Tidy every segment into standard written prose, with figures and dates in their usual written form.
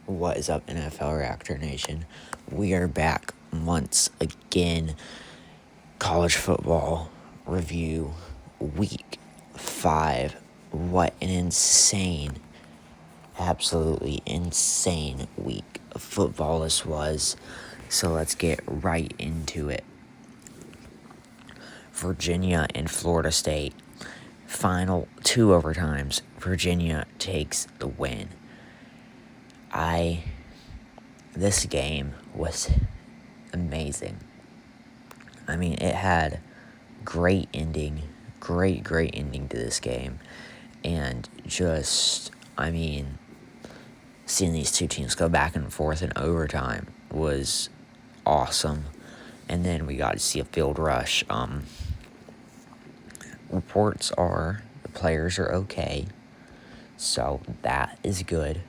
What is up, NFL Reactor Nation? We are back once again. College football review, week 5. What an insane, absolutely insane week of football this was. So let's get right into it. Virginia and Florida State. Final 2 overtimes. Virginia takes the win. This game was amazing. I mean, it had great ending to this game. And seeing these two teams go back and forth in overtime was awesome. And then we got to see a field rush. Reports are the players are okay, so that is good.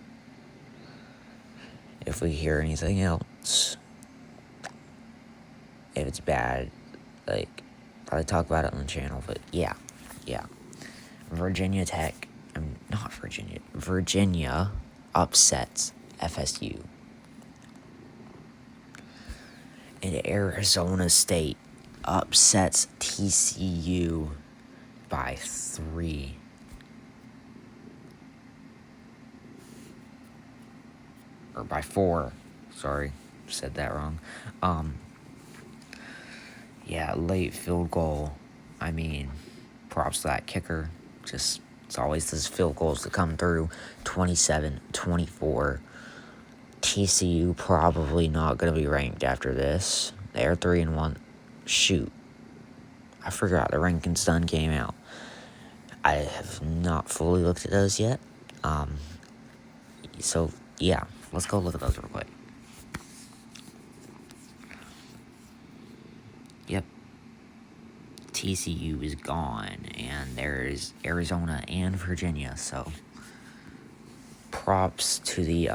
If we hear anything else, if it's bad, probably talk about it on the channel. But yeah. Virginia upsets FSU. And Arizona State upsets TCU by 3. Or by 4. Sorry, said that wrong. Late field goal. I mean, props to that kicker. It's always those field goals that come through. 27-24. TCU probably not going to be ranked after this. They're 3-1. Shoot. I forgot the rankings done came out. I have not fully looked at those yet. So, yeah. Let's go look at those real quick. Yep. TCU is gone, and there's Arizona and Virginia, so props to the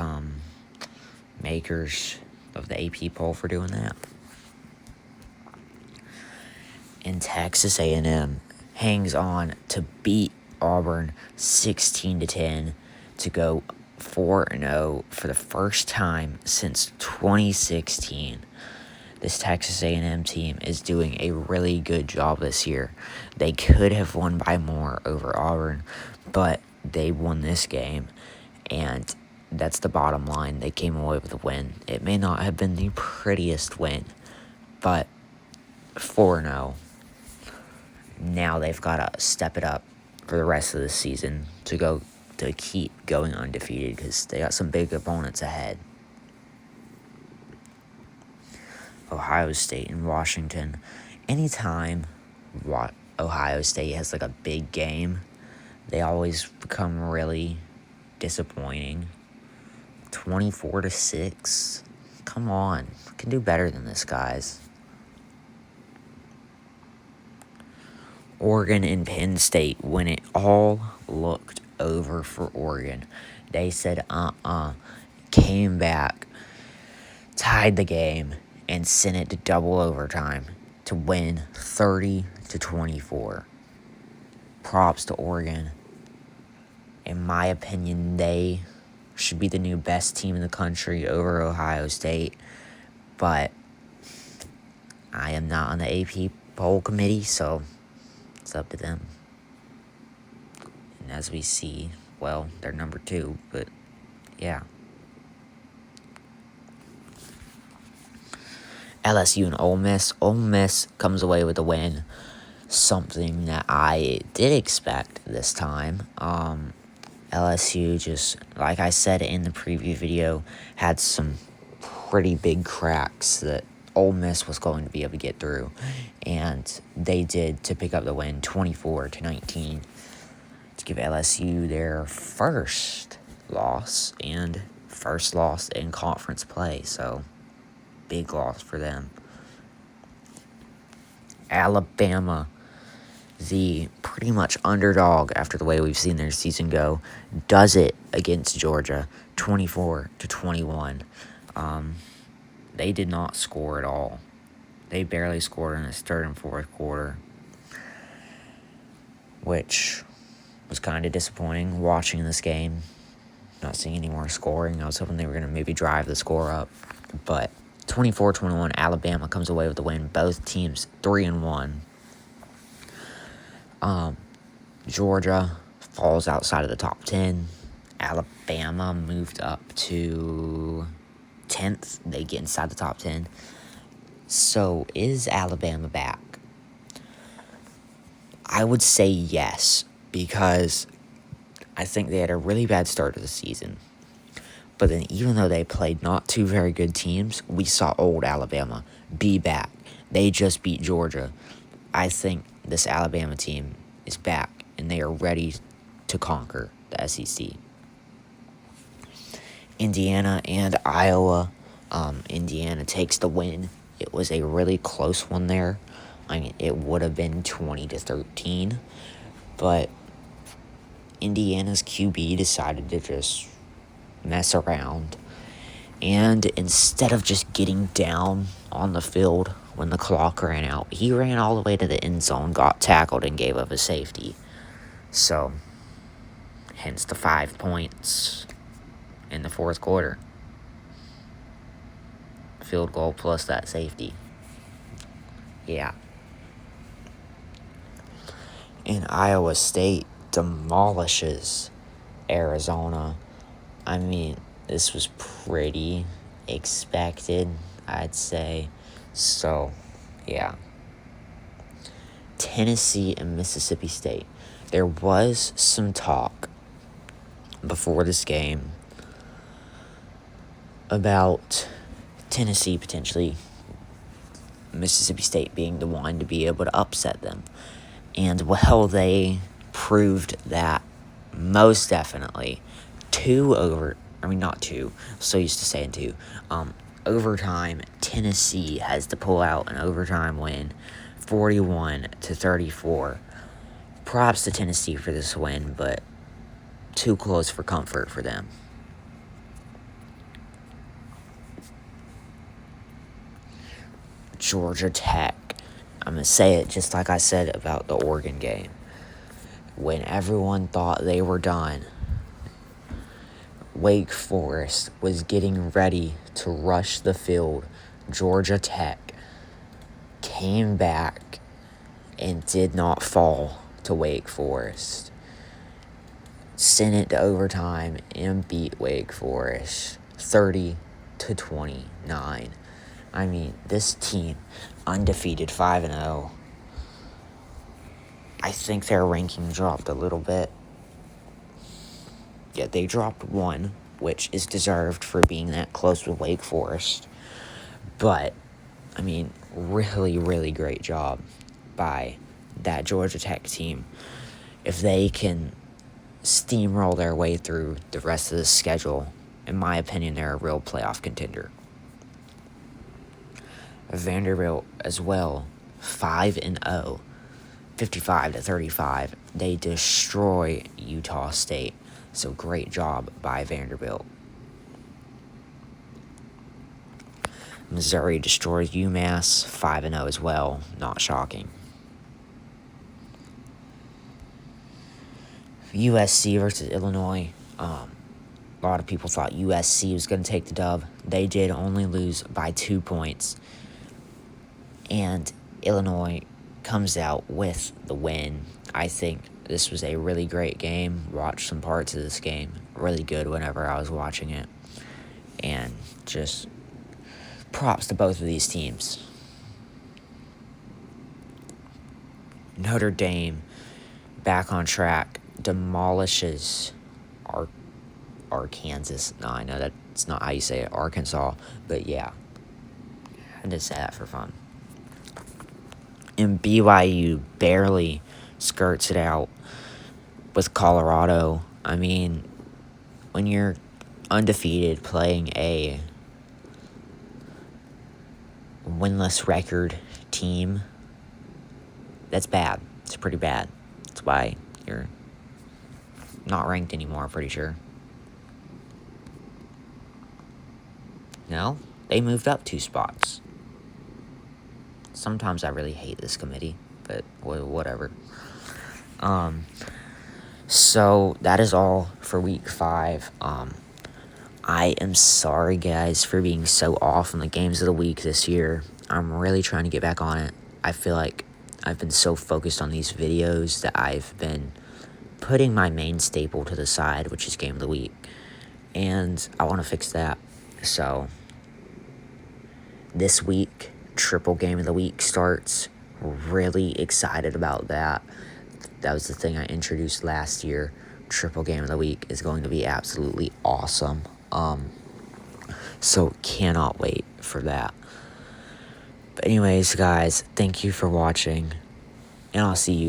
makers of the AP poll for doing that. And Texas A&M hangs on to beat Auburn 16-10 to go 4-0 for the first time since 2016. This Texas A&M team is doing a really good job this year. They could have won by more over Auburn, but they won this game, and that's the bottom line. They came away with a win. It may not have been the prettiest win, but 4-0. Now they've got to step it up for the rest of the season to keep going undefeated, because they got some big opponents ahead. Ohio State and Washington. Anytime Ohio State has a big game, they always become really disappointing. 24-6. Come on. We can do better than this, guys. Oregon and Penn State, when it all looked over for Oregon, they said came back, tied the game, and sent it to double overtime to win 30-24. Props to Oregon. In my opinion, they should be the new best team in the country over Ohio State, but I am not on the AP poll committee, so it's up to them. And as we see, well, they're number 2, but yeah. LSU and Ole Miss. Ole Miss comes away with a win. Something that I did expect this time. LSU, just like I said in the preview video, had some pretty big cracks that Ole Miss was going to be able to get through, and they did to pick up the win, 24-19, to give LSU their first loss in conference play. So big loss for them. Alabama, the pretty much underdog after the way we've seen their season go, does it against Georgia, 24-21. They did not score at all. They barely scored in the third and fourth quarter, which was kind of disappointing watching this game. Not seeing any more scoring. I was hoping they were going to maybe drive the score up. But 24-21, Alabama comes away with the win. Both teams 3-1. Georgia falls outside of the top 10. Alabama moved up to 10th. They get inside the top 10. So, is Alabama back? I would say yes, because I think they had a really bad start to the season. But then even though they played not two very good teams, we saw old Alabama be back. They just beat Georgia. I think this Alabama team is back, and they are ready to conquer the SEC. Indiana and Iowa. Indiana takes the win. It was a really close one there. I mean, it would have been 20-13, but Indiana's QB decided to just mess around. And instead of just getting down on the field when the clock ran out, he ran all the way to the end zone, got tackled, and gave up a safety. So, hence the 5 points in the fourth quarter. Field goal plus that safety. Yeah. And Iowa State demolishes Arizona. I mean, this was pretty expected, I'd say. So, yeah. Tennessee and Mississippi State. There was some talk before this game about Tennessee potentially, Mississippi State being the one to be able to upset them. And, well, they proved that most definitely. Not two, so used to saying two. Overtime, Tennessee has to pull out an overtime win, 41-34. Props to Tennessee for this win, but too close for comfort for them. Georgia Tech. I'm going to say it just like I said about the Oregon game. When everyone thought they were done, Wake Forest was getting ready to rush the field. Georgia Tech came back and did not fall to Wake Forest. Sent it to overtime and beat Wake Forest 30-29. I mean, this team, undefeated 5-0. I think their ranking dropped a little bit. Yeah, they dropped one, which is deserved for being that close with Wake Forest. But, I mean, really, really great job by that Georgia Tech team. If they can steamroll their way through the rest of the schedule, in my opinion, they're a real playoff contender. Vanderbilt as well, 5-0, 55-35. They destroy Utah State. So great job by Vanderbilt. Missouri destroys UMass, 5-0 as well. Not shocking. USC versus Illinois. A lot of people thought USC was going to take the dub. They did only lose by 2 points. And Illinois comes out with the win. I think this was a really great game. Watched some parts of this game. Really good whenever I was watching it. And just props to both of these teams. Notre Dame, back on track, demolishes Arkansas. No, I know that's not how you say it. Arkansas. But yeah. I just say that for fun. And BYU barely skirts it out with Colorado. I mean, when you're undefeated playing a winless record team, that's bad. It's pretty bad. That's why you're not ranked anymore, I'm pretty sure. No, they moved up 2 spots. Sometimes I really hate this committee, but whatever. So that is all for week 5. I am sorry, guys, for being so off on the games of the week this year. I'm really trying to get back on it. I feel like I've been so focused on these videos that I've been putting my main staple to the side, which is game of the week. And I want to fix that. So this week, triple game of the week starts. Really excited about that. That was the thing I introduced last year. Triple game of the week is going to be absolutely awesome. So cannot wait for that. But anyways, guys, thank you for watching, and I'll see you